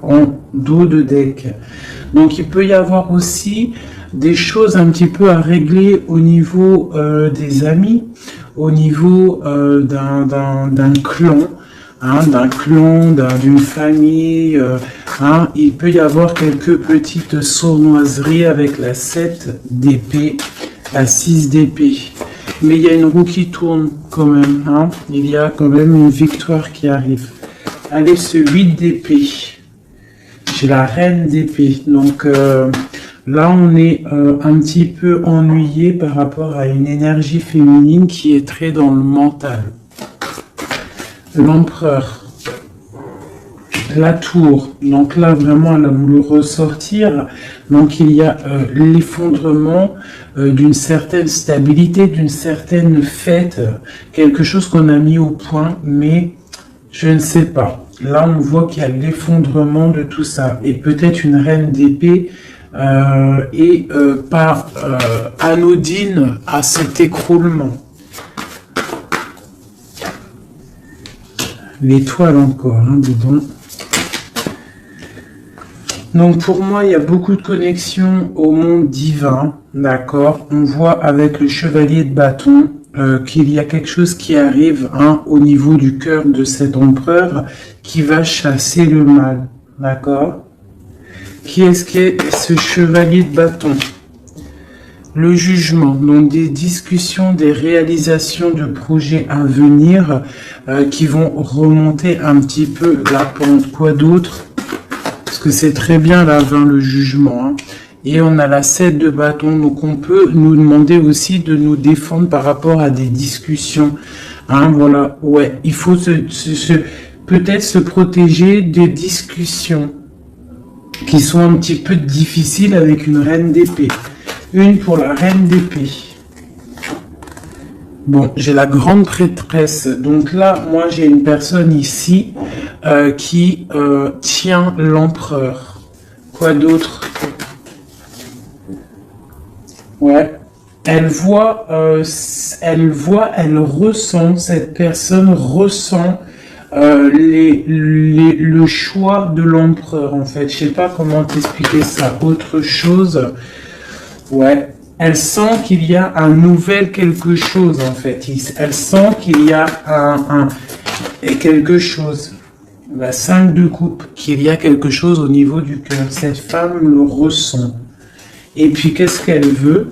en dos de deck. Donc il peut y avoir aussi des choses un petit peu à régler au niveau des amis, au niveau d'un clan, d'une famille. Il peut y avoir quelques petites sournoiseries avec la 7 d'épée, la 6 d'épée. Mais il y a une roue qui tourne quand même. Il y a quand même une victoire qui arrive. Allez, ce 8 d'épée. J'ai la reine d'épée. Donc là, on est un petit peu ennuyé par rapport à une énergie féminine qui est très dans le mental. L'empereur. La tour. Donc là, vraiment, elle a voulu ressortir. Donc il y a l'effondrement d'une certaine stabilité, d'une certaine fête. Quelque chose qu'on a mis au point, mais je ne sais pas. Là, on voit qu'il y a l'effondrement de tout ça. Et peut-être une reine d'épée et pas anodine à cet écroulement. L'étoile encore, dis donc. Donc pour moi, il y a beaucoup de connexions au monde divin, d'accord. On voit avec le chevalier de bâton qu'il y a quelque chose qui arrive au niveau du cœur de cet empereur qui va chasser le mal, d'accord. Qui est-ce qu'est ce chevalier de bâton? Le jugement, donc des discussions, des réalisations de projets à venir qui vont remonter un petit peu la pente. Quoi d'autre? Parce que c'est très bien là, le jugement. Et on a la 7 de bâton, donc on peut nous demander aussi de nous défendre par rapport à des discussions. Voilà, ouais, il faut peut-être se protéger des discussions qui sont un petit peu difficiles avec une reine d'épée. Une pour la reine d'épée. Bon, j'ai la grande prêtresse. Donc là, moi, j'ai une personne ici qui tient l'empereur. Quoi d'autre? Ouais. Elle ressent, cette personne ressent le choix de l'empereur, en fait. Je sais pas comment t'expliquer ça. Autre chose... Ouais, elle sent qu'il y a un nouvel quelque chose en fait. Elle sent qu'il y a quelque chose. La 5 de coupe, qu'il y a quelque chose au niveau du cœur. Cette femme le ressent. Et puis qu'est-ce qu'elle veut?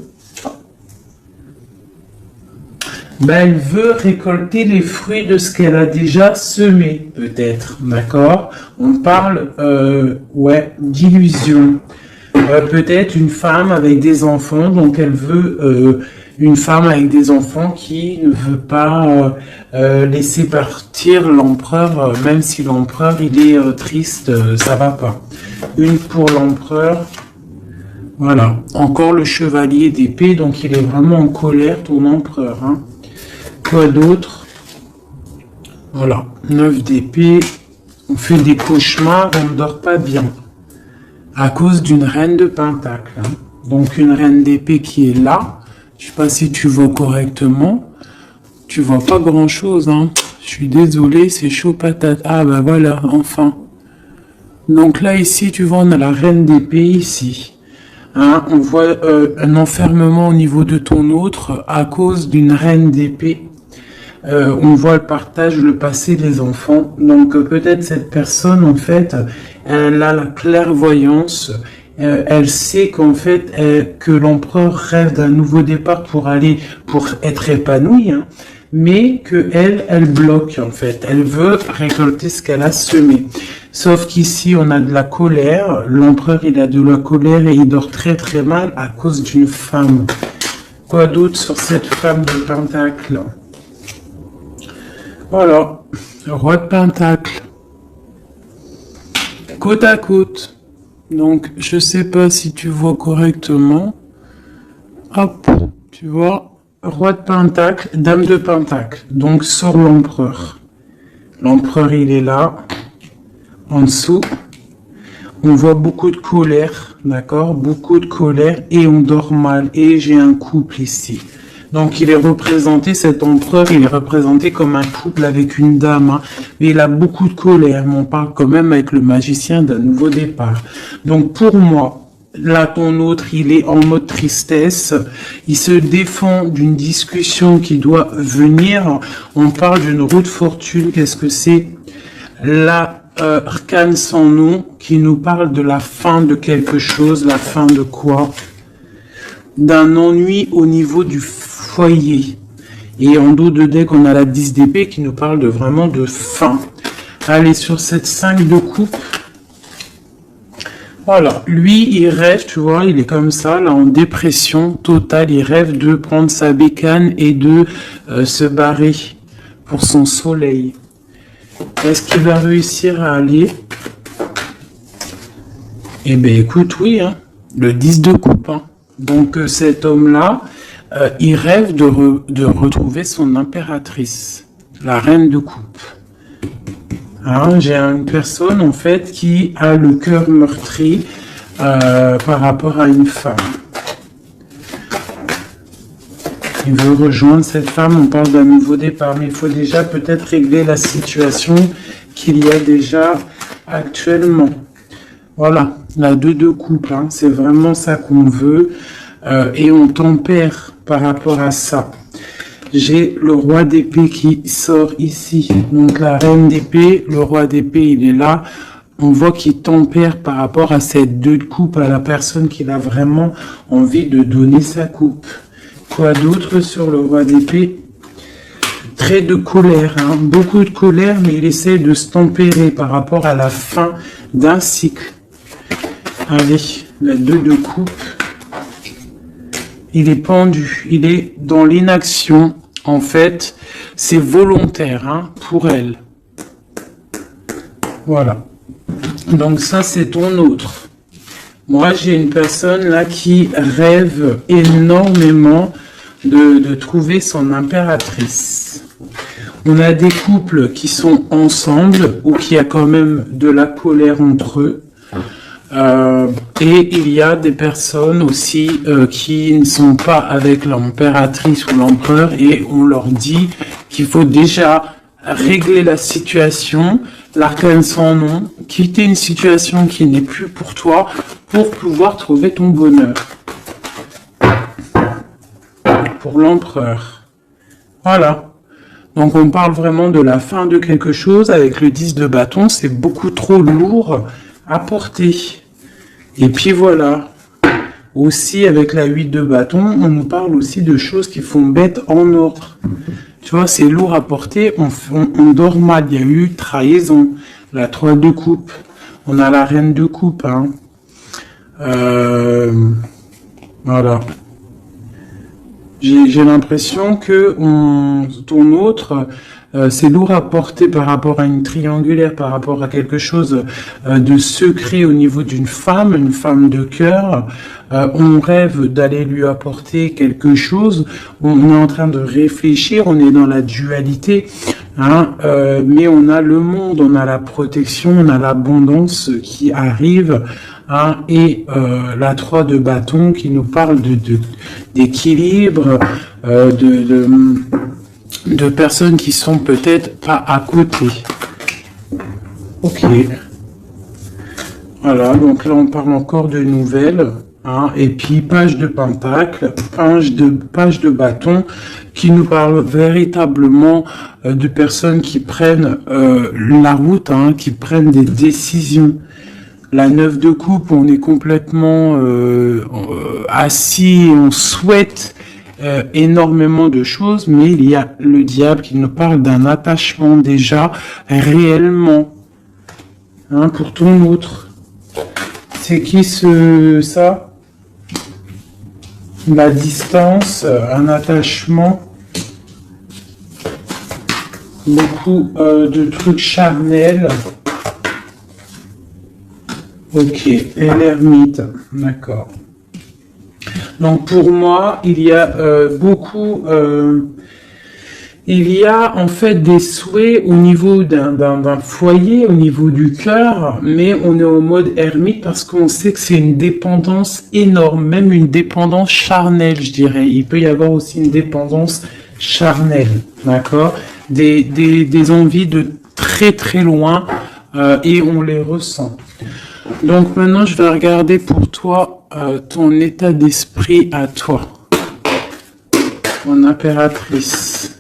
Elle veut récolter les fruits de ce qu'elle a déjà semé, peut-être. D'accord? On parle, d'illusion. Peut-être une femme avec des enfants, donc elle veut une femme avec des enfants qui ne veut pas laisser partir l'empereur, même si l'empereur il est triste, ça va pas. Une pour l'empereur, voilà. Encore le chevalier d'épée, donc il est vraiment en colère, ton empereur. Quoi d'autre? Voilà, 9 d'épée, on fait des cauchemars, on ne dort pas bien. À cause d'une reine de pentacle. Donc une reine d'épée qui est là. Je sais pas si tu vois correctement. Tu vois pas grand chose. Je suis désolé, c'est chaud patate. Ah bah voilà, enfin. Donc là ici, tu vois, on a la reine d'épée ici. On voit un enfermement au niveau de ton autre à cause d'une reine d'épée. On voit le partage, le passé des enfants. Donc peut-être cette personne, en fait, elle a la clairvoyance. Elle sait qu'en fait, que l'empereur rêve d'un nouveau départ pour être épanoui, mais que elle bloque, en fait. Elle veut récolter ce qu'elle a semé. Sauf qu'ici, on a de la colère. L'empereur, il a de la colère et il dort très très mal à cause d'une femme. Quoi d'autre sur cette femme de pentacle? Voilà, roi de pentacle, côte à côte. Donc, je sais pas si tu vois correctement. Hop, tu vois, roi de pentacle, dame de pentacle. Donc, sur l'empereur. L'empereur, il est là, en dessous. On voit beaucoup de colère, d'accord? Beaucoup de colère et on dort mal. Et j'ai un couple ici. Donc il est représenté, cet empereur, il est représenté comme un couple avec une dame, hein, mais il a beaucoup de colère. Mais on parle quand même avec le magicien d'un nouveau départ. Donc pour moi, là ton autre, il est en mode tristesse, il se défend d'une discussion qui doit venir. On parle d'une roue de fortune, qu'est-ce que c'est? La arcane sans nom qui nous parle de la fin de quelque chose, la fin de quoi? D'un ennui au niveau du foyer. Et en dos de deck, on a la 10 d'épée qui nous parle de vraiment de fin. Allez, sur cette 5 de coupe. Voilà, lui, il rêve, tu vois, il est comme ça, là, en dépression totale. Il rêve de prendre sa bécane et de se barrer pour son soleil. Est-ce qu'il va réussir à aller? Eh bien, écoute, oui, hein, le 10 de coupe. Hein. Donc, cet homme-là, il rêve de retrouver son impératrice, la reine de coupe. Hein, j'ai une personne, en fait, qui a le cœur meurtri par rapport à une femme. Il veut rejoindre cette femme, on parle d'un nouveau départ, mais il faut déjà peut-être régler la situation qu'il y a déjà actuellement. Voilà, la 2 de coupe, hein, c'est vraiment ça qu'on veut, et on tempère par rapport à ça. J'ai le roi d'épée qui sort ici, donc la reine d'épée, le roi d'épée, il est là. On voit qu'il tempère par rapport à cette 2 de coupe, à la personne qui a vraiment envie de donner sa coupe. Quoi d'autre sur le roi d'épée? Très de colère, hein, beaucoup de colère, mais il essaie de se tempérer par rapport à la fin d'un cycle. Allez, la 2 de coupe. Il est pendu, il est dans l'inaction. En fait, c'est volontaire, hein, pour elle. Voilà. Donc ça, c'est ton autre. Moi, j'ai une personne là qui rêve énormément de trouver son impératrice. On a des couples qui sont ensemble ou qui a quand même de la colère entre eux. Et il y a des personnes aussi qui ne sont pas avec l'impératrice ou l'empereur et on leur dit qu'il faut déjà régler la situation, l'arcane sans nom, quitter une situation qui n'est plus pour toi pour pouvoir trouver ton bonheur. Pour l'empereur. Voilà. Donc on parle vraiment de la fin de quelque chose. Avec le 10 de bâton, c'est beaucoup trop lourd à porter. Et puis voilà. Aussi avec la 8 de bâton, on nous parle aussi de choses qui font bête en ordre. Tu vois, c'est lourd à porter, on dort mal. Il y a eu trahison. La 3 de coupe. On a la reine de coupe. Hein. Voilà. J'ai l'impression que ton autre, c'est lourd à porter par rapport à une triangulaire, par rapport à quelque chose de secret au niveau d'une femme, une femme de cœur. On rêve d'aller lui apporter quelque chose. On est en train de réfléchir, on est dans la dualité. Hein, mais on a le monde, on a la protection, on a l'abondance qui arrive. Hein, et la 3 de bâton qui nous parle d'équilibre, de personnes qui sont peut-être pas à côté. Ok. Voilà, donc là on parle encore de nouvelles. Hein, et puis page de pentacle, page de bâton qui nous parle véritablement de personnes qui prennent la route, hein, qui prennent des décisions. La 9 de coupe, on est complètement assis, on souhaite énormément de choses, mais il y a le diable qui nous parle d'un attachement déjà réellement, hein, pour ton autre. C'est qui ça? La distance, un attachement, beaucoup de trucs charnels. Ok, et l'ermite, d'accord. Donc pour moi, il y a beaucoup Il y a en fait des souhaits au niveau d'un foyer, au niveau du cœur, mais on est en mode ermite parce qu'on sait que c'est une dépendance énorme, même une dépendance charnelle, je dirais. Il peut y avoir aussi une dépendance charnelle, d'accord? Des envies de très très loin et on les ressent. Donc maintenant, je vais regarder pour toi ton état d'esprit à toi, mon impératrice.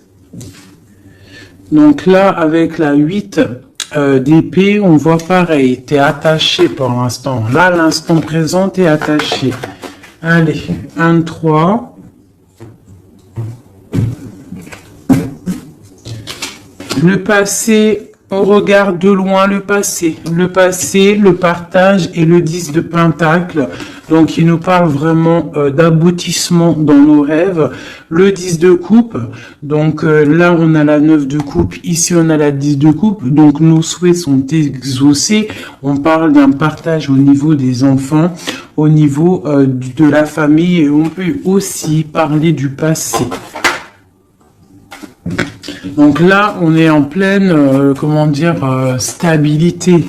Donc là, avec la 8 d'épée, on voit pareil. Tu es attaché pour l'instant. Là, l'instant présent, tu es attaché. Allez, 1, 3. Le passé, on regarde de loin le passé. Le passé, le partage et le 10 de pentacle. Donc, il nous parle vraiment d'aboutissement dans nos rêves. Le 10 de coupe. Donc, là, on a la 9 de coupe. Ici, on a la 10 de coupe. Donc, nos souhaits sont exaucés. On parle d'un partage au niveau des enfants, au niveau de la famille. Et on peut aussi parler du passé. Donc là, on est en pleine, stabilité.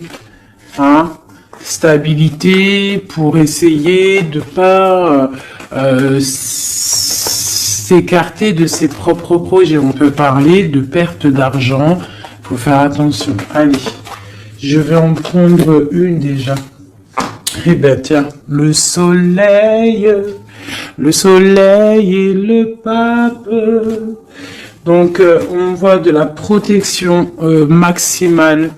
Hein? Stabilité pour essayer de pas s'écarter de ses propres projets. On peut parler de perte d'argent. Faut faire attention. Allez, je vais en prendre une déjà. Eh ben tiens, le soleil et le pape. Donc, on voit de la protection maximale.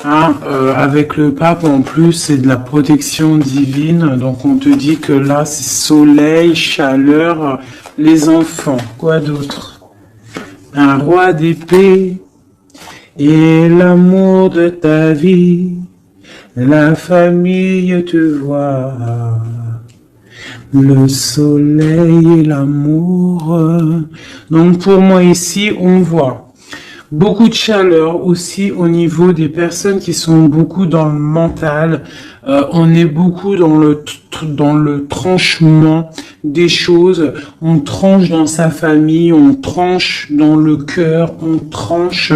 Hein, avec le pape, en plus, c'est de la protection divine. Donc, on te dit que là, c'est soleil, chaleur, les enfants. Quoi d'autre? Un roi d'épée et l'amour de ta vie. La famille te voit. Le soleil et l'amour. Donc pour moi ici, on voit beaucoup de chaleur aussi au niveau des personnes qui sont beaucoup dans le mental. On est beaucoup dans le tranchement des choses. On tranche dans sa famille, on tranche dans le cœur, on tranche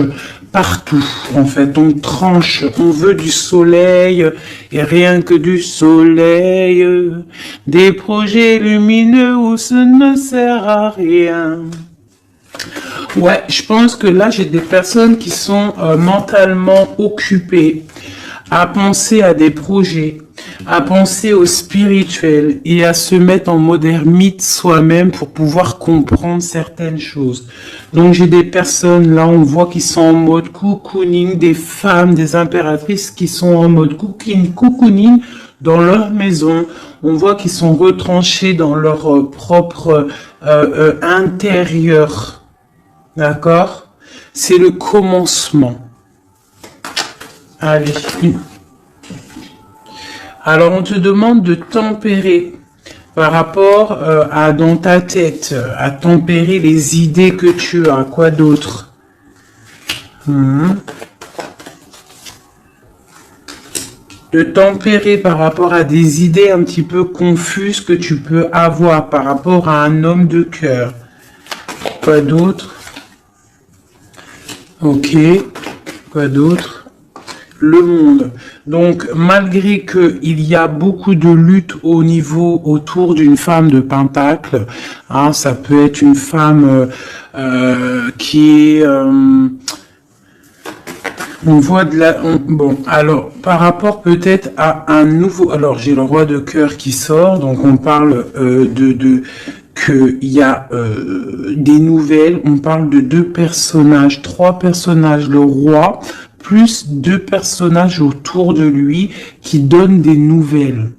partout, en fait, on tranche, on veut du soleil, et rien que du soleil, des projets lumineux où ce ne sert à rien. Ouais, je pense que là, j'ai des personnes qui sont mentalement occupées à penser à des projets, à penser au spirituel et à se mettre en mode ermite soi-même pour pouvoir comprendre certaines choses. Donc j'ai des personnes là, on voit qui sont en mode cocooning, des femmes, des impératrices qui sont en mode cocooning dans leur maison. On voit qu'ils sont retranchés dans leur propre intérieur. D'accord? C'est le commencement. Allez. Alors, on te demande de tempérer par rapport à dans ta tête, à tempérer les idées que tu as. Quoi d'autre? De tempérer par rapport à des idées un petit peu confuses que tu peux avoir par rapport à un homme de cœur. Quoi d'autre? Ok. Quoi d'autre? Le monde. Donc, malgré qu'il y a beaucoup de lutte au niveau autour d'une femme de pentacle, hein, ça peut être une femme qui est... on voit de la... bon, alors, par rapport peut-être à un nouveau... Alors, j'ai le roi de cœur qui sort, donc on parle qu'il y a des nouvelles, on parle de 2 personnages, 3 personnages, le roi, plus 2 personnages autour de lui qui donnent des nouvelles.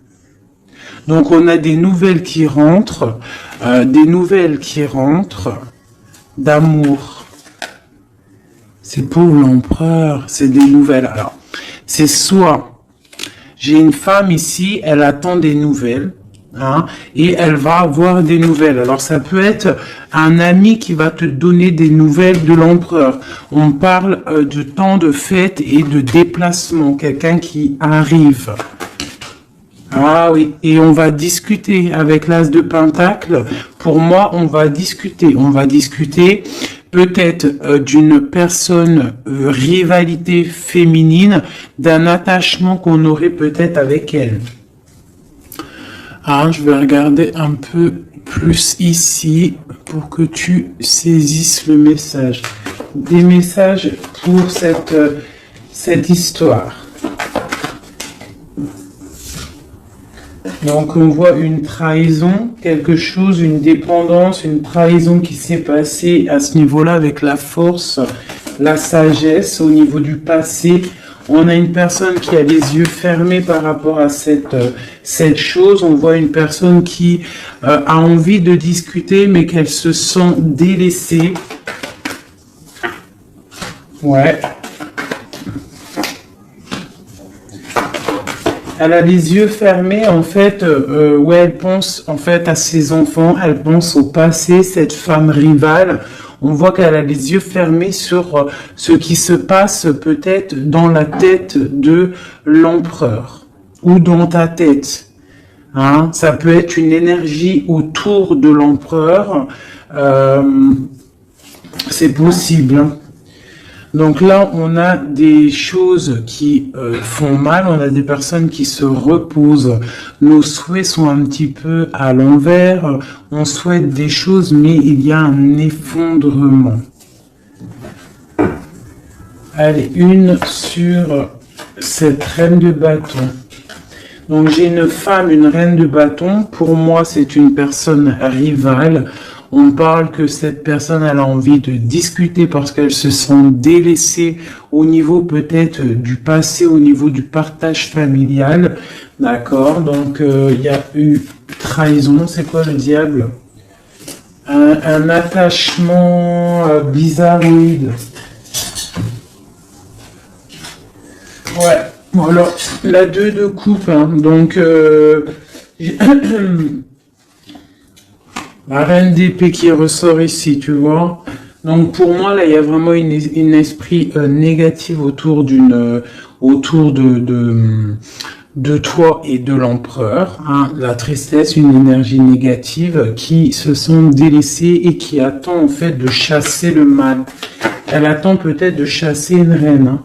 Donc on a des nouvelles qui rentrent, d'amour. C'est pour l'empereur, c'est des nouvelles. Alors, c'est soit, j'ai une femme ici, elle attend des nouvelles, hein, et elle va avoir des nouvelles. Alors ça peut être un ami qui va te donner des nouvelles de l'empereur. On parle de temps de fête et de déplacement, quelqu'un qui arrive. Ah oui, et on va discuter avec l'as de pentacle. Pour moi, on va discuter peut-être d'une personne, rivalité féminine, d'un attachement qu'on aurait peut-être avec elle. Ah, je vais regarder un peu plus ici pour que tu saisisses le message. Des messages pour cette histoire. Donc on voit une trahison, quelque chose, une dépendance, une trahison qui s'est passée à ce niveau-là avec la force, la sagesse au niveau du passé. On a une personne qui a les yeux fermés par rapport à cette chose. On voit une personne qui a envie de discuter mais qu'elle se sent délaissée. Ouais. Elle a les yeux fermés, en fait, ouais, elle pense en fait à ses enfants, elle pense au passé, cette femme rivale. On voit qu'elle a les yeux fermés sur ce qui se passe peut-être dans la tête de l'empereur ou dans ta tête. Hein, ça peut être une énergie autour de l'empereur. C'est possible. Hein. Donc là, on a des choses qui font mal, on a des personnes qui se reposent. Nos souhaits sont un petit peu à l'envers. On souhaite des choses, mais il y a un effondrement. Allez, une sur cette reine de bâton. Donc j'ai une femme, une reine de bâton. Pour moi, c'est une personne rivale. On parle que cette personne elle a envie de discuter parce qu'elle se sent délaissée au niveau peut-être du passé, au niveau du partage familial. D'accord, donc il y a eu trahison, c'est quoi le diable? Un attachement bizarroïde. Ouais, voilà, la 2 de coupe, hein. Donc la reine d'épée qui ressort ici, tu vois. Donc pour moi, là, il y a vraiment une esprit négatif autour de toi et de l'empereur. Hein. La tristesse, une énergie négative qui se sent délaissée et qui attend en fait de chasser le mal. Elle attend peut-être de chasser une reine. Hein.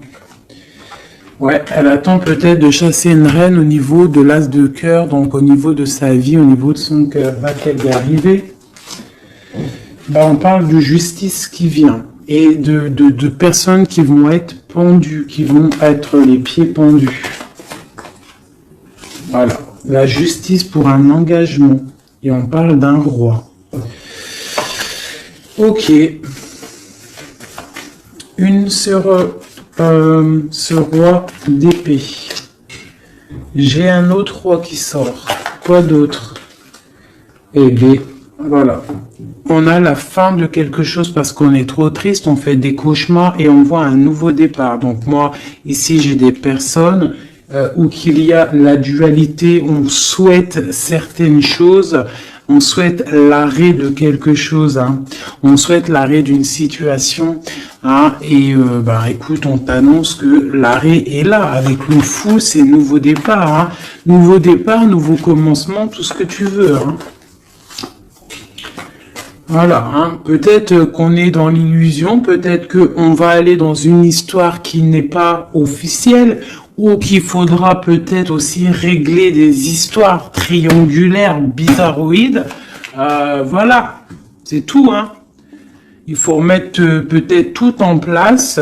Ouais, elle attend peut-être de chasser une reine au niveau de l'as de cœur, donc au niveau de sa vie, au niveau de son cœur. Va-t-elle y arriver? On parle de justice qui vient et de personnes qui vont être pendues, qui vont être les pieds pendus. Voilà, la justice pour un engagement. Et on parle d'un roi. Ok. Une sur ce roi d'épée. J'ai un autre roi qui sort. Quoi d'autre? Eh bien, voilà. On a la fin de quelque chose parce qu'on est trop triste, on fait des cauchemars et on voit un nouveau départ. Donc moi, ici, j'ai des personnes où qu'il y a la dualité, on souhaite certaines choses, on souhaite l'arrêt de quelque chose, hein. On souhaite l'arrêt d'une situation, hein, et écoute, on t'annonce que l'arrêt est là, avec le fou, c'est nouveau départ, hein. Nouveau départ, nouveau commencement, tout ce que tu veux, hein. Voilà, hein. Peut-être qu'on est dans l'illusion, peut-être qu'on va aller dans une histoire qui n'est pas officielle, ou qu'il faudra peut-être aussi régler des histoires triangulaires, bizarroïdes. Voilà, c'est tout, hein. Il faut remettre peut-être tout en place.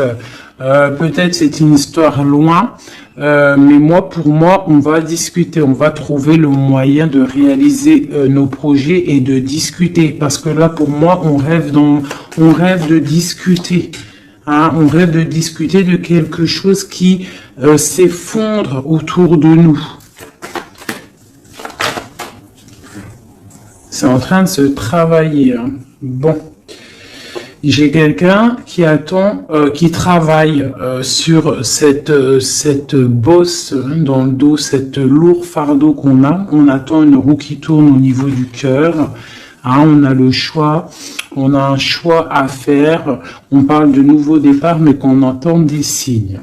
Peut-être c'est une histoire loin, mais pour moi, on va discuter, on va trouver le moyen de réaliser nos projets et de discuter. Parce que là, pour moi, on rêve de discuter. Hein, on rêve de discuter de quelque chose qui s'effondre autour de nous. C'est en train de se travailler. Hein. Bon. J'ai quelqu'un qui attend, qui travaille sur cette bosse dans le dos, cette lourd fardeau qu'on a. On attend une roue qui tourne au niveau du cœur. Hein, on a le choix, on a un choix à faire. On parle de nouveau départ, mais qu'on entend des signes.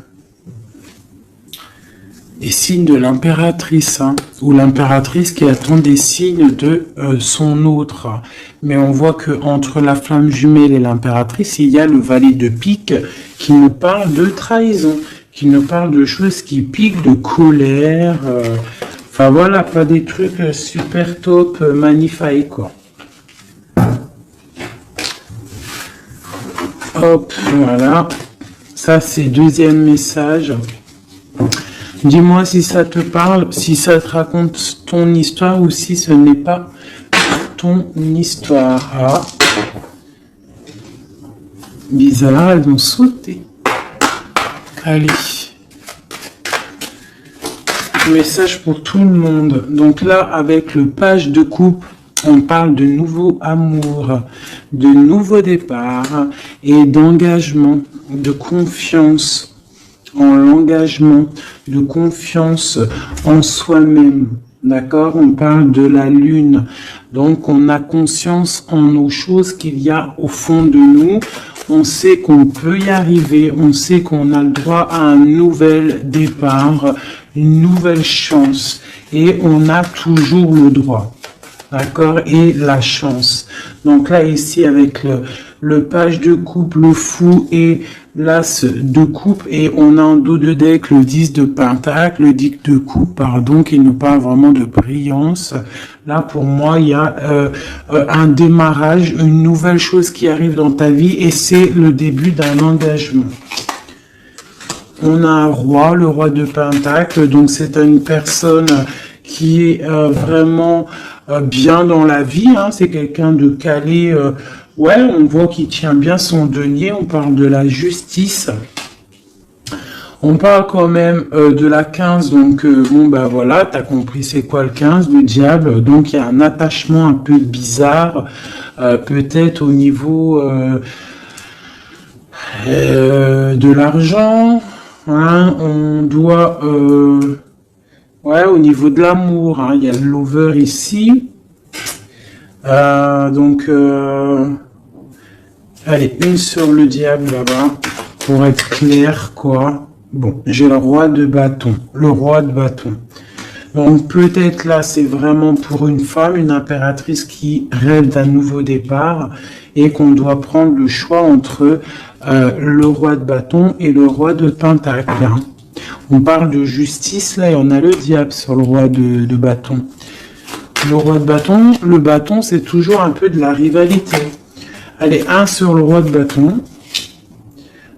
des signes de l'impératrice, hein, ou l'impératrice qui attend des signes de son autre. Mais on voit que entre la flamme jumelle et l'impératrice, il y a le valet de pique qui nous parle de trahison, qui nous parle de choses qui piquent, de colère. Enfin voilà, pas des trucs super top, magnifiques quoi. Hop, voilà. Ça c'est deuxième message. Dis-moi si ça te parle, si ça te raconte ton histoire ou si ce n'est pas ton histoire. Ah. Bizarre, elles vont sauter. Allez. Message pour tout le monde. Donc là, avec le page de coupe, on parle de nouveau amour, de nouveau départ et d'engagement, de confiance en l'engagement, de confiance en soi-même. D'accord? On parle de la lune. Donc, on a conscience en nos choses qu'il y a au fond de nous. On sait qu'on peut y arriver. On sait qu'on a le droit à un nouvel départ, une nouvelle chance. Et on a toujours le droit. D'accord? Et la chance. Donc là, ici, avec le page de coupe, le fou et l'as de coupe, et on a en dos de deck le 10 de pentacle, le 10 de coupe, pardon, qui nous parle vraiment de brillance. Là, pour moi, il y a un démarrage, une nouvelle chose qui arrive dans ta vie, et c'est le début d'un engagement. On a un roi, le roi de pentacle, donc c'est une personne qui est vraiment bien dans la vie, hein, c'est quelqu'un de calé, ouais, on voit qu'il tient bien son denier, on parle de la justice, on parle quand même de la 15, donc bon bah voilà, t'as compris c'est quoi le 15, le diable, donc il y a un attachement un peu bizarre, peut-être au niveau de l'argent, hein, on doit... ouais, au niveau de l'amour, hein, il y a le lover ici. Donc, allez, une sur le diable là-bas, pour être clair, quoi. Bon, j'ai le roi de bâton, le roi de bâton. Donc, peut-être là, c'est vraiment pour une femme, une impératrice qui rêve d'un nouveau départ et qu'on doit prendre le choix entre le roi de bâton et le roi de pentacle, hein. On parle de justice, là, et on a le diable sur le roi de bâton. Le roi de bâton, le bâton, c'est toujours un peu de la rivalité. Allez, un sur le roi de bâton.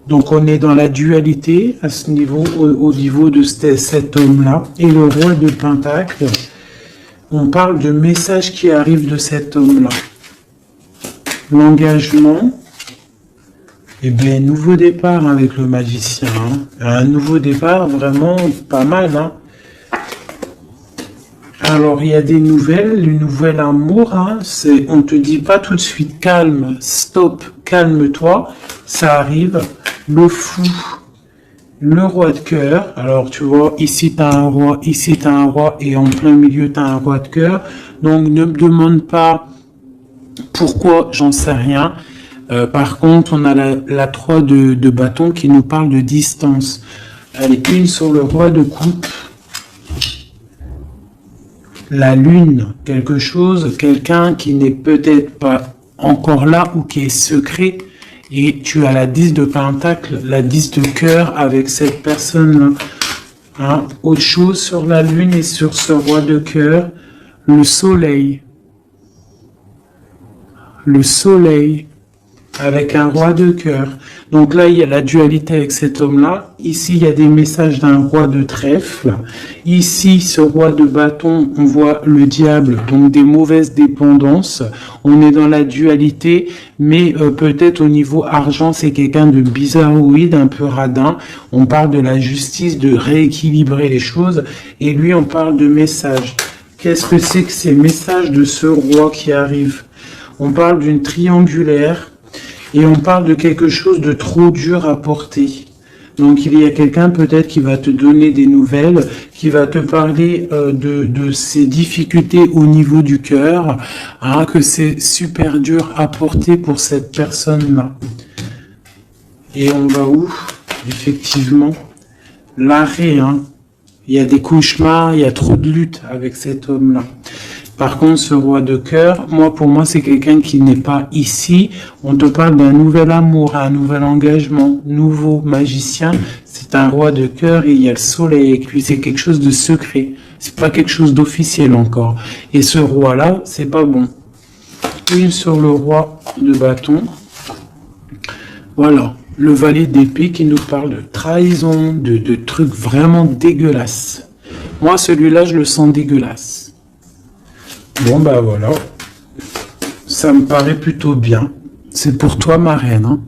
Donc, on est dans la dualité à ce niveau, au niveau de cet homme-là. Et le roi de pentacle, on parle de messages qui arrivent de cet homme-là. L'engagement. Eh bien, nouveau départ avec le magicien. Hein. Un nouveau départ vraiment pas mal. Hein. Alors, il y a des nouvelles, le nouvel amour. Hein, on ne te dit pas tout de suite calme, stop, calme-toi. Ça arrive. Le fou, le roi de cœur. Alors, tu vois, ici, tu as un roi, ici, tu as un roi, et en plein milieu, tu as un roi de cœur. Donc, ne me demande pas pourquoi, j'en sais rien. Par contre, on a la 3 de bâton qui nous parle de distance. Allez, une sur le roi de coupe. La lune, quelque chose, quelqu'un qui n'est peut-être pas encore là ou qui est secret. Et tu as la 10 de pentacle, la 10 de cœur avec cette personne-là. Hein, autre chose sur la lune et sur ce roi de cœur, le soleil. Le soleil. Avec un roi de cœur. Donc là, il y a la dualité avec cet homme-là. Ici, il y a des messages d'un roi de trèfle. Ici, ce roi de bâton, on voit le diable, donc des mauvaises dépendances. On est dans la dualité, mais peut-être au niveau argent, c'est quelqu'un de bizarroïde, un peu radin. On parle de la justice, de rééquilibrer les choses. Et lui, on parle de messages. Qu'est-ce que c'est que ces messages de ce roi qui arrive? On parle d'une triangulaire. Et on parle de quelque chose de trop dur à porter. Donc il y a quelqu'un peut-être qui va te donner des nouvelles, qui va te parler de ses difficultés au niveau du cœur, hein, que c'est super dur à porter pour cette personne-là. Et on va où? Effectivement, l'arrêt, hein. Il y a des cauchemars, il y a trop de lutte avec cet homme-là. Par contre, ce roi de cœur, pour moi, c'est quelqu'un qui n'est pas ici. On te parle d'un nouvel amour, un nouvel engagement, nouveau magicien. C'est un roi de cœur et il y a le soleil avec lui. C'est quelque chose de secret. C'est pas quelque chose d'officiel encore. Et ce roi-là, c'est pas bon. Une sur le roi de bâton. Voilà. Le valet d'épée qui nous parle de trahison, de trucs vraiment dégueulasses. Moi, celui-là, je le sens dégueulasse. Bon, bah voilà. Ça me paraît plutôt bien. C'est pour toi, ma reine. Hein.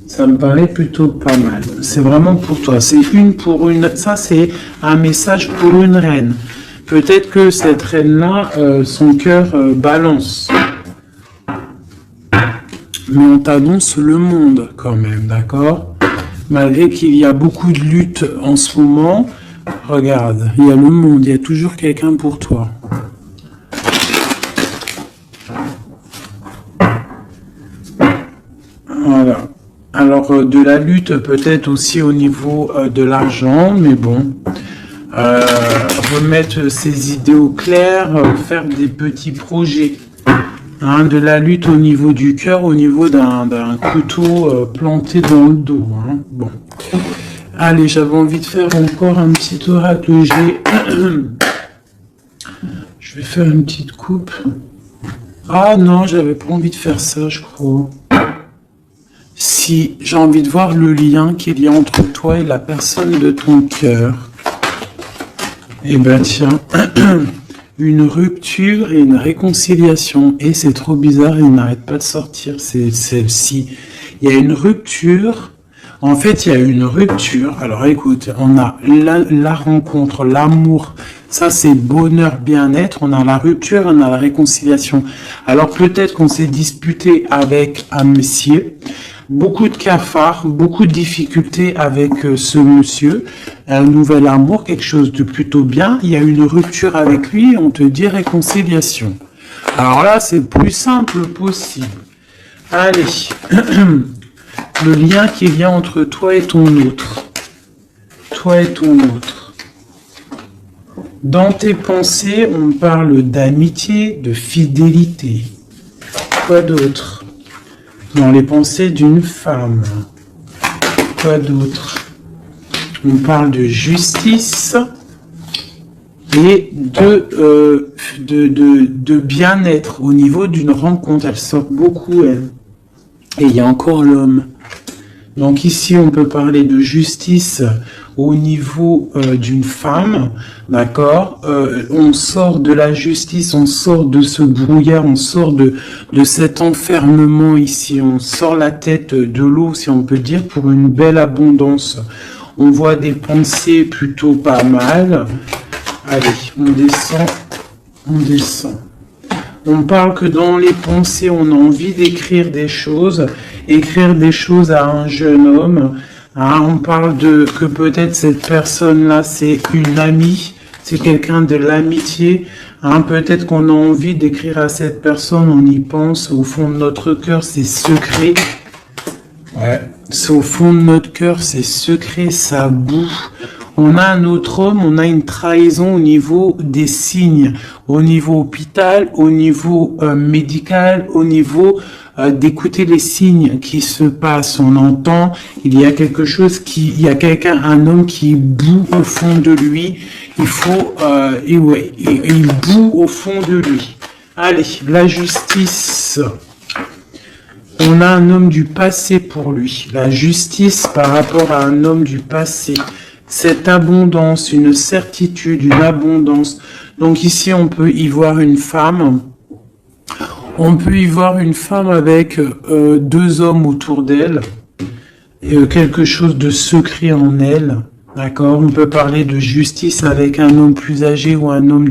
Ça me paraît plutôt pas mal. C'est vraiment pour toi. C'est une pour une. Ça, c'est un message pour une reine. Peut-être que cette reine-là, son cœur balance. Mais on t'annonce le monde quand même, d'accord? Malgré qu'il y a beaucoup de luttes en ce moment, regarde, il y a le monde, il y a toujours quelqu'un pour toi. Voilà. Alors, de la lutte peut-être aussi au niveau de l'argent, mais bon. Remettre ses idées au clair, faire des petits projets. Hein, de la lutte au niveau du cœur, au niveau d'un couteau planté dans le dos. Hein. Bon. Allez, j'avais envie de faire encore un petit oracle G. Je vais faire une petite coupe. Ah non, j'avais pas envie de faire ça, je crois. Si, j'ai envie de voir le lien qu'il y a entre toi et la personne de ton cœur. Eh ben tiens, une rupture et une réconciliation. Et c'est trop bizarre, il n'arrête pas de sortir. C'est celle-ci. Il y a une rupture. En fait, il y a une rupture. Alors écoute, on a la rencontre, l'amour. Ça, c'est bonheur, bien-être. On a la rupture, on a la réconciliation. Alors peut-être qu'on s'est disputé avec un monsieur. Beaucoup de cafards, beaucoup de difficultés avec ce monsieur. Un nouvel amour, quelque chose de plutôt bien. Il y a une rupture avec lui, on te dit réconciliation. Alors là, c'est le plus simple possible. Allez, le lien qu'il y a entre toi et ton autre. Toi et ton autre. Dans tes pensées, on parle d'amitié, de fidélité. Quoi d'autre ? Dans les pensées d'une femme. Quoi d'autre? On parle de justice et de bien-être au niveau d'une rencontre. Elle sort beaucoup, elle. Et il y a encore l'homme. Donc ici, on peut parler de justice au niveau d'une femme, d'accord. On sort de la justice, on sort de ce brouillard, on sort de cet enfermement ici, on sort la tête de l'eau, si on peut dire, pour une belle abondance. On voit des pensées plutôt pas mal. Allez, on descend, on descend. On parle que dans les pensées, on a envie d'écrire des choses à un jeune homme. Hein, on parle que peut-être cette personne-là, c'est une amie, c'est quelqu'un de l'amitié. Hein, peut-être qu'on a envie d'écrire à cette personne, on y pense, au fond de notre cœur, c'est secret. Ouais. C'est au fond de notre cœur, c'est secret, ça boue. On a un autre homme, on a une trahison au niveau des signes, au niveau hôpital, au niveau médical, au niveau d'écouter les signes qui se passent. On entend, il y a quelque chose il y a quelqu'un, un homme qui boue au fond de lui. Il faut, il boue au fond de lui. Allez, la justice. On a un homme du passé pour lui. La justice par rapport à un homme du passé. Cette abondance, une certitude, une abondance. Donc ici, on peut y voir une femme. On peut y voir une femme avec deux hommes autour d'elle. Quelque chose de secret en elle. D'accord. On peut parler de justice avec un homme plus âgé ou un homme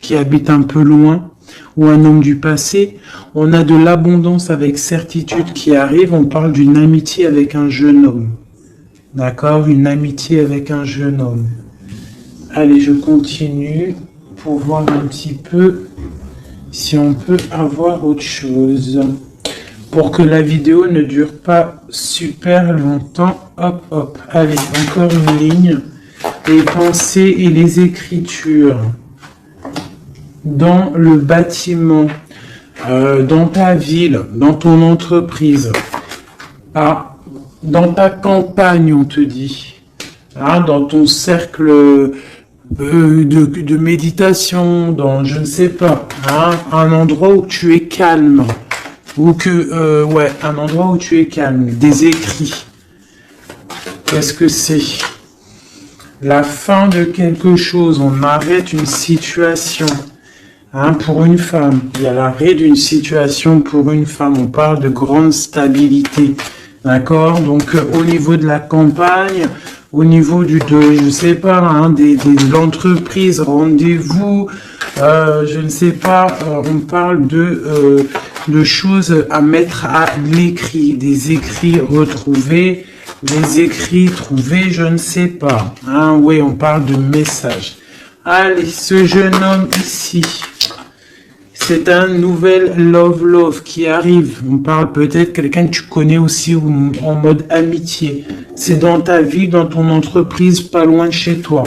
qui habite un peu loin. Ou un homme du passé. On a de l'abondance avec certitude qui arrive. On parle d'une amitié avec un jeune homme. D'accord, une amitié avec un jeune homme. Allez, je continue pour voir un petit peu si on peut avoir autre chose. Pour que la vidéo ne dure pas super longtemps. Hop, hop. Allez, encore une ligne. les pensées et les écritures dans le bâtiment, dans ta ville, dans ton entreprise, dans ta campagne, on te dit, dans ton cercle de méditation, dans, je ne sais pas, un endroit où tu es calme, un endroit où tu es calme, des écrits. Qu'est-ce que c'est? La fin de quelque chose, on arrête une situation. Pour une femme, il y a l'arrêt d'une situation pour une femme, on parle de grande stabilité, d'accord? Donc au niveau de la campagne, au niveau je sais pas, de l'entreprise, rendez-vous, je ne sais pas, on parle de choses à mettre à l'écrit, des écrits retrouvés, des écrits trouvés, je ne sais pas, oui, on parle de messages. Allez, ce jeune homme ici, c'est un nouvel love qui arrive. On parle peut-être quelqu'un que tu connais aussi en mode amitié. C'est dans ta vie, dans ton entreprise, pas loin de chez toi.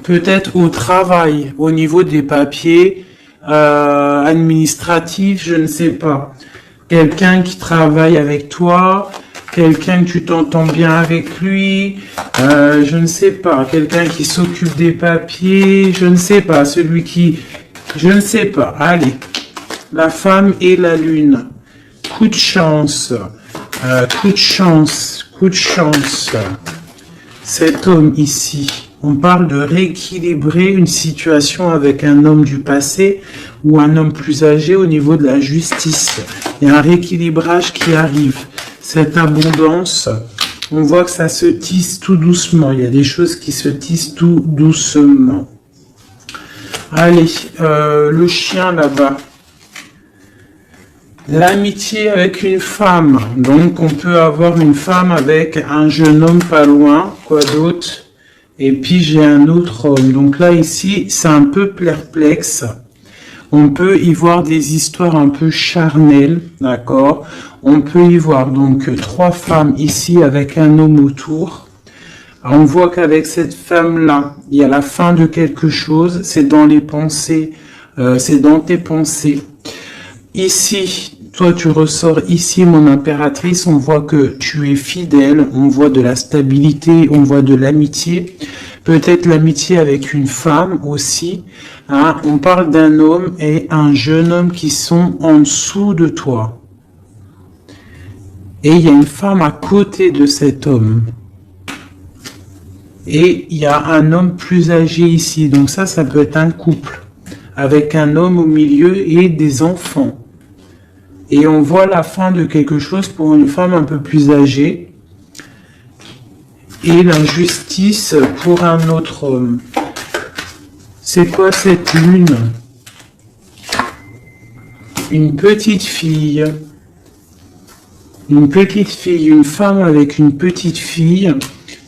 Peut-être au travail, au niveau des papiers administratifs, je ne sais pas. Quelqu'un qui travaille avec toi, quelqu'un que tu t'entends bien avec lui, je ne sais pas, quelqu'un qui s'occupe des papiers, je ne sais pas, je ne sais pas, allez, la femme et la lune, coup de chance, cet homme ici, on parle de rééquilibrer une situation avec un homme du passé ou un homme plus âgé au niveau de la justice, il y a un rééquilibrage qui arrive. Cette abondance, on voit que ça se tisse tout doucement. Il y a des choses qui se tissent tout doucement. Allez, le chien là-bas. L'amitié avec une femme. Donc, on peut avoir une femme avec un jeune homme pas loin. Quoi d'autre? Et puis, j'ai un autre homme. Donc là, ici, c'est un peu perplexe. On peut y voir des histoires un peu charnelles, d'accord? On peut y voir donc 3 femmes ici avec un homme autour. On voit qu'avec cette femme-là, il y a la fin de quelque chose. C'est dans les pensées, c'est dans tes pensées. Ici, toi tu ressors ici, mon impératrice. On voit que tu es fidèle. On voit de la stabilité. On voit de l'amitié. Peut-être l'amitié avec une femme aussi. On parle d'un homme et un jeune homme qui sont en dessous de toi. Et il y a une femme à côté de cet homme. Et il y a un homme plus âgé ici. Donc ça peut être un couple. Avec un homme au milieu et des enfants. Et on voit la fin de quelque chose pour une femme un peu plus âgée. Et la justice pour un autre homme. C'est quoi cette lune? Une petite fille. Une femme avec une petite fille.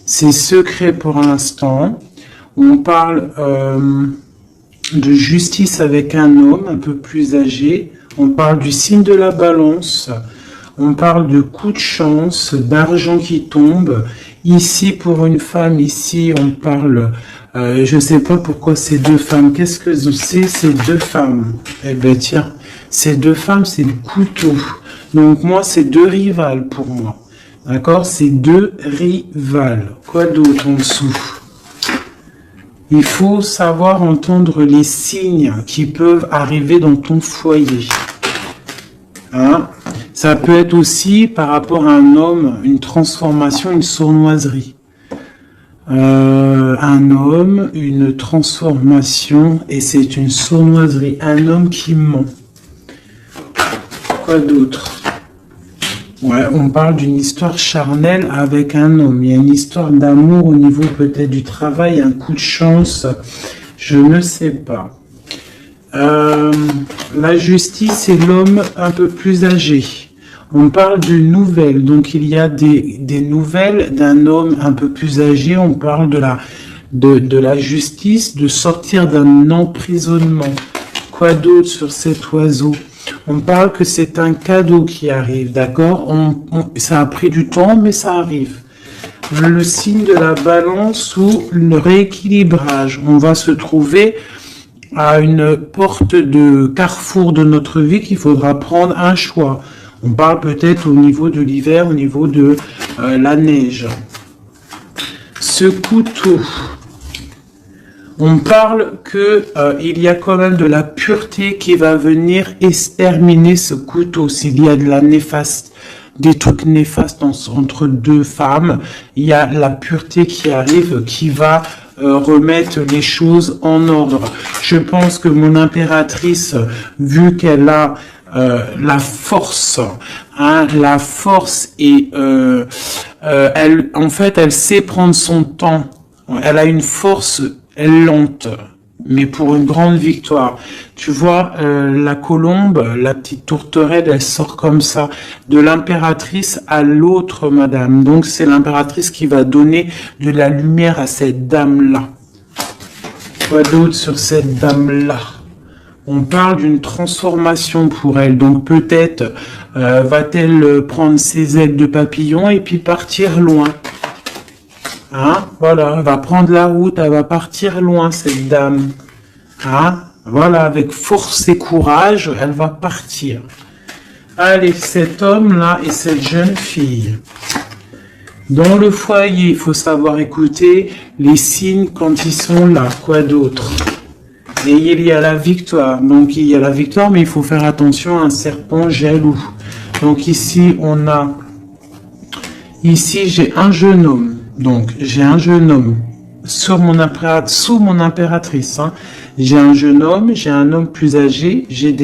C'est secret pour l'instant. On parle de justice avec un homme un peu plus âgé. On parle du signe de la balance. On parle de coup de chance, d'argent qui tombe. Ici, pour une femme, ici, on parle... je ne sais pas pourquoi ces 2 femmes. Qu'est-ce que c'est ces 2 femmes? Eh bien, tiens, ces 2 femmes, c'est le couteau. Donc, moi, c'est 2 rivales pour moi. D'accord? C'est 2 rivales. Quoi d'autre en dessous? Il faut savoir entendre les signes qui peuvent arriver dans ton foyer. Ça peut être aussi par rapport à un homme, une transformation, une sournoiserie. Un homme, une transformation, et c'est une sournoiserie. Un homme qui ment. Quoi d'autre? Ouais, on parle d'une histoire charnelle avec un homme. Il y a une histoire d'amour au niveau peut-être du travail, un coup de chance. Je ne sais pas. La justice, c'est l'homme un peu plus âgé. On parle de nouvelles. Donc, il y a des nouvelles d'un homme un peu plus âgé. On parle de la justice, de sortir d'un emprisonnement. Quoi d'autre sur cet oiseau? On parle que c'est un cadeau qui arrive, d'accord? Ça a pris du temps, mais ça arrive. le signe de la balance ou le rééquilibrage. On va se trouver à une porte de carrefour de notre vie qu'il faudra prendre un choix. On parle peut-être au niveau de l'hiver, au niveau de la neige. Ce couteau, on parle que il y a quand même de la pureté qui va venir exterminer ce couteau. S'il y a de la néfaste, des trucs néfastes entre deux femmes, il y a la pureté qui arrive, qui va remettre les choses en ordre. Je pense que mon impératrice, vu qu'elle a la force, la force et en fait, elle sait prendre son temps. Elle a une force lente, mais pour une grande victoire. Tu vois, la colombe, la petite tourterelle, elle sort comme ça, de l'impératrice à l'autre madame. Donc, c'est l'impératrice qui va donner de la lumière à cette dame-là. Quoi d'autre sur cette dame-là? On parle d'une transformation pour elle. Donc, peut-être va-t-elle prendre ses ailes de papillon et puis partir loin. Voilà, elle va prendre la route, elle va partir loin, cette dame. Voilà, avec force et courage, elle va partir. Allez, cet homme-là et cette jeune fille. Dans le foyer, il faut savoir écouter les signes quand ils sont là. Quoi d'autre? Et il y a la victoire. Donc, il y a la victoire, mais il faut faire attention à un serpent jaloux. Donc, ici, on a... Ici, j'ai un jeune homme. Donc, j'ai un jeune homme sous mon impératrice. J'ai un jeune homme, j'ai un homme plus âgé, j'ai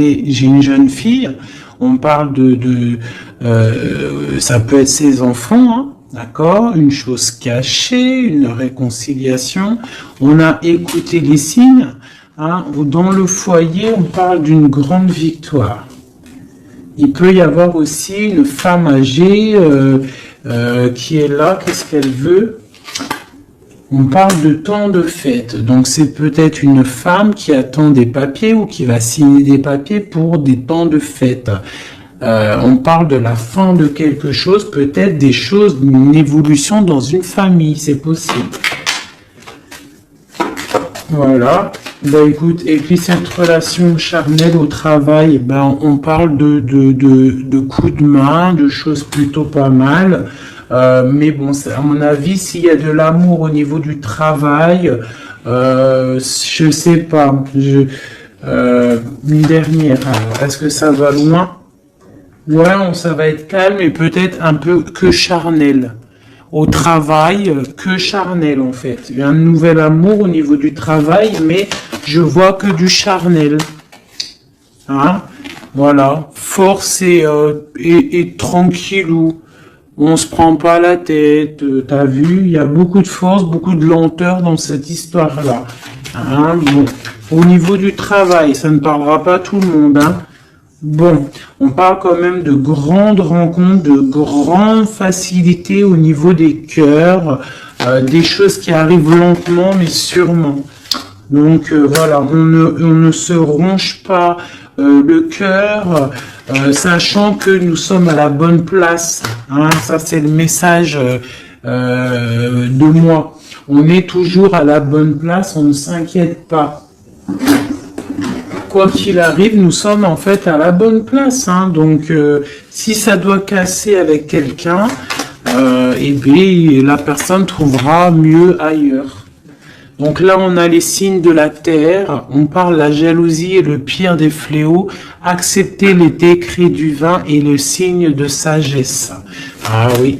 une jeune fille. On parle ça peut être ses enfants, d'accord, une chose cachée, une réconciliation. On a écouté les signes. Dans le foyer, on parle d'une grande victoire. Il peut y avoir aussi une femme âgée qui est là. Qu'est-ce qu'elle veut? On parle de temps de fête. Donc, c'est peut-être une femme qui attend des papiers ou qui va signer des papiers pour des temps de fête. On parle de la fin de quelque chose, peut-être des choses, une évolution dans une famille, c'est possible. Voilà. Écoute, et puis cette relation charnelle au travail, on parle de coups de main, de choses plutôt pas mal. Mais bon, à mon avis, s'il y a de l'amour au niveau du travail, je sais pas. Une dernière. Est-ce que ça va loin? Ouais, ça va être calme et peut-être un peu que charnel. Au travail, que charnel en fait. Il y a un nouvel amour au niveau du travail, mais je vois que du charnel. Voilà. Force et tranquillou. On se prend pas la tête. T'as vu, il y a beaucoup de force, beaucoup de lenteur dans cette histoire-là. Bon. Au niveau du travail, ça ne parlera pas tout le monde, Bon, on parle quand même de grandes rencontres, de grandes facilités au niveau des cœurs, des choses qui arrivent lentement mais sûrement. Donc voilà, on ne se ronge pas le cœur, sachant que nous sommes à la bonne place. Ça c'est le message de moi. On est toujours à la bonne place, on ne s'inquiète pas. Quoi qu'il arrive, nous sommes en fait à la bonne place. Donc, si ça doit casser avec quelqu'un, la personne trouvera mieux ailleurs. Donc là, on a les signes de la terre. On parle de la jalousie et le pire des fléaux. Accepter les décrets du vin et le signe de sagesse. Ah oui.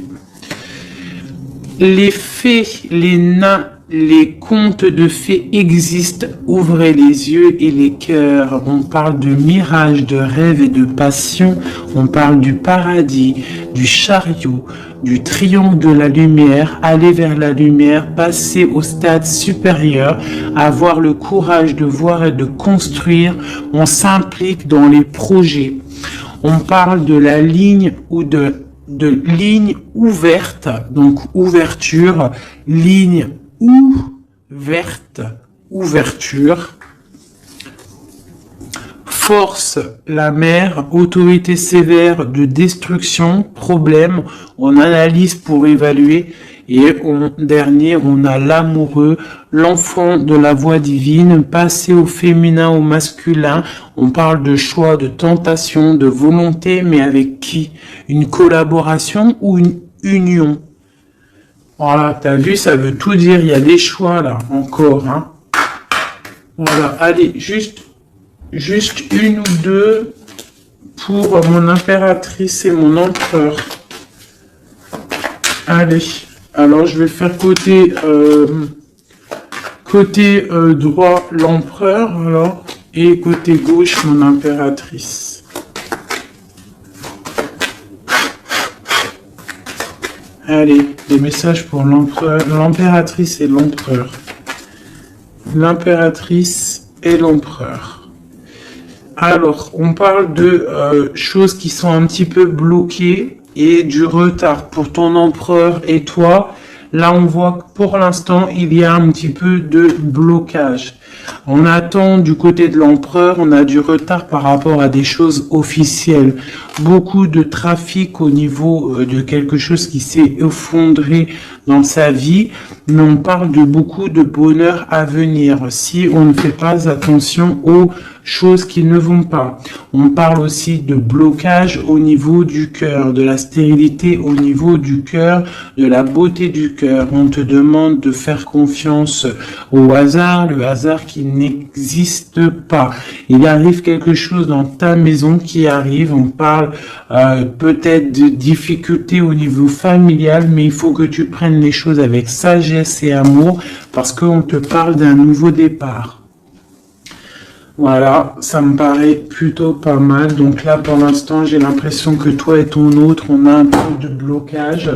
Les fées, les nains, les contes de fées existent, ouvrez les yeux et les cœurs. On parle de mirage, de rêve et de passion. On parle du paradis, du chariot, du triomphe de la lumière, aller vers la lumière, passer au stade supérieur, avoir le courage de voir et de construire. On s'implique dans les projets. On parle de la ligne ou de ligne ouverte, donc ouverture, ligne ouverte, ouverture, force, la mer, autorité sévère de destruction, problème, on analyse pour évaluer, Et en dernier, on a l'amoureux, l'enfant de la voix divine, passé au féminin, au masculin. On parle de choix, de tentation, de volonté, mais avec qui? Une collaboration ou une union? Voilà, t'as vu, ça veut tout dire. Il y a des choix là, encore. Hein. Voilà, allez, juste une ou deux pour mon impératrice et mon empereur. Allez, alors je vais faire côté droit l'empereur, alors, et côté gauche mon impératrice. Allez, des messages pour l'empereur, l'impératrice et l'empereur. L'impératrice et l'empereur. Alors, on parle de choses qui sont un petit peu bloquées et du retard pour ton empereur et toi. Là, on voit que pour l'instant, il y a un petit peu de blocage. On attend du côté de l'empereur, on a du retard par rapport à des choses officielles. Beaucoup de trafic au niveau de quelque chose qui s'est effondré dans sa vie, mais on parle de beaucoup de bonheur à venir si on ne fait pas attention aux choses qui ne vont pas. On parle aussi de blocage au niveau du cœur, de la stérilité au niveau du cœur, de la beauté du cœur. On te demande de faire confiance au hasard, le hasard qui n'existe pas. Il arrive quelque chose dans ta maison qui arrive. On parle peut-être de difficultés au niveau familial, mais il faut que tu prennes les choses avec sagesse et amour parce qu'on te parle d'un nouveau départ. Voilà, ça me paraît plutôt pas mal. Donc là, pour l'instant, j'ai l'impression que toi et ton autre, on a un peu de blocage.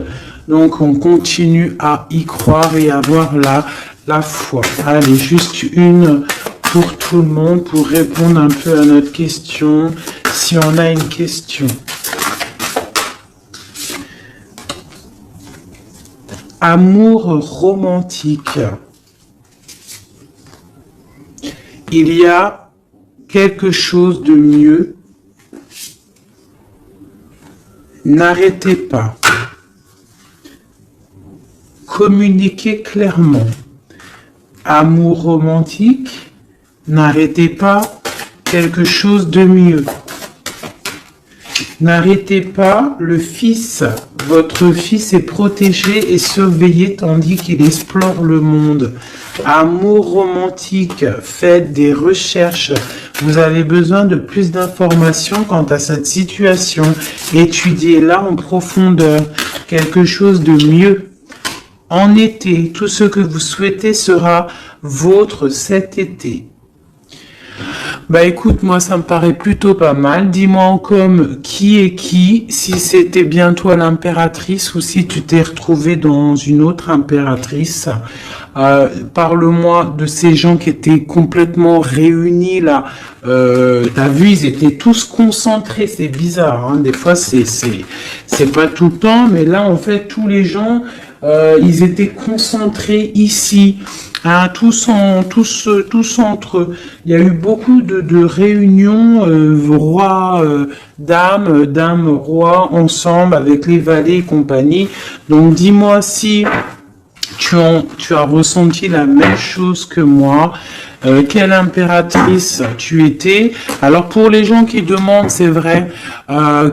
Donc, on continue à y croire et avoir la foi. Allez, juste une pour tout le monde pour répondre un peu à notre question, si on a une question. Amour romantique. Il y a quelque chose de mieux. N'arrêtez pas. Communiquez clairement. Amour romantique, n'arrêtez pas quelque chose de mieux. N'arrêtez pas le fils. Votre fils est protégé et surveillé tandis qu'il explore le monde. Amour romantique, faites des recherches. Vous avez besoin de plus d'informations quant à cette situation. Étudiez-la en profondeur. Quelque chose de mieux. En été, tout ce que vous souhaitez sera vôtre cet été. Bah écoute, moi ça me paraît plutôt pas mal. Dis-moi en com qui est qui, si c'était bien toi l'impératrice ou si tu t'es retrouvé dans une autre impératrice. Parle-moi de ces gens qui étaient complètement réunis là. T'as vu, ils étaient tous concentrés. C'est bizarre, hein. Des fois c'est pas tout le temps, mais là en fait tous les gens ils étaient concentrés ici. Hein, tous entre eux. Il y a eu beaucoup de réunions, roi, dame, roi, ensemble avec les valets et compagnie. Donc dis-moi si tu as ressenti la même chose que moi. Quelle impératrice tu étais? Alors pour les gens qui demandent, c'est vrai,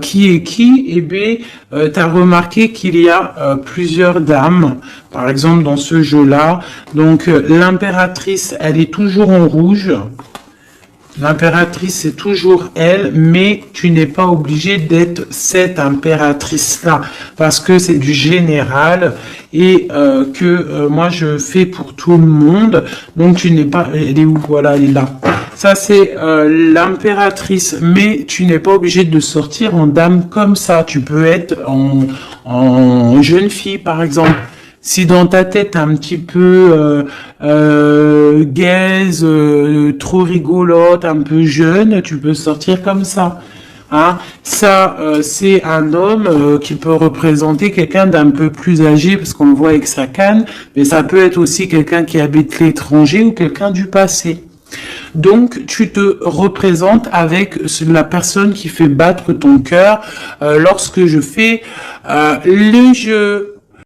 qui est qui? Eh bien, tu as remarqué qu'il y a plusieurs dames, par exemple dans ce jeu-là. Donc l'impératrice, elle est toujours en rouge. L'impératrice, c'est toujours elle, mais tu n'es pas obligé d'être cette impératrice-là, parce que c'est du général et que moi je fais pour tout le monde. Donc tu n'es pas... Elle est où? Voilà, elle est là. Ça, c'est l'impératrice, mais tu n'es pas obligé de sortir en dame comme ça. Tu peux être en jeune fille, par exemple. Si dans ta tête un petit peu gaze, trop rigolote, un peu jeune, tu peux sortir comme ça. Hein? Ça, c'est un homme qui peut représenter quelqu'un d'un peu plus âgé, parce qu'on le voit avec sa canne, mais ça peut être aussi quelqu'un qui habite l'étranger ou quelqu'un du passé. Donc, tu te représentes avec la personne qui fait battre ton cœur. Lorsque je fais le jeu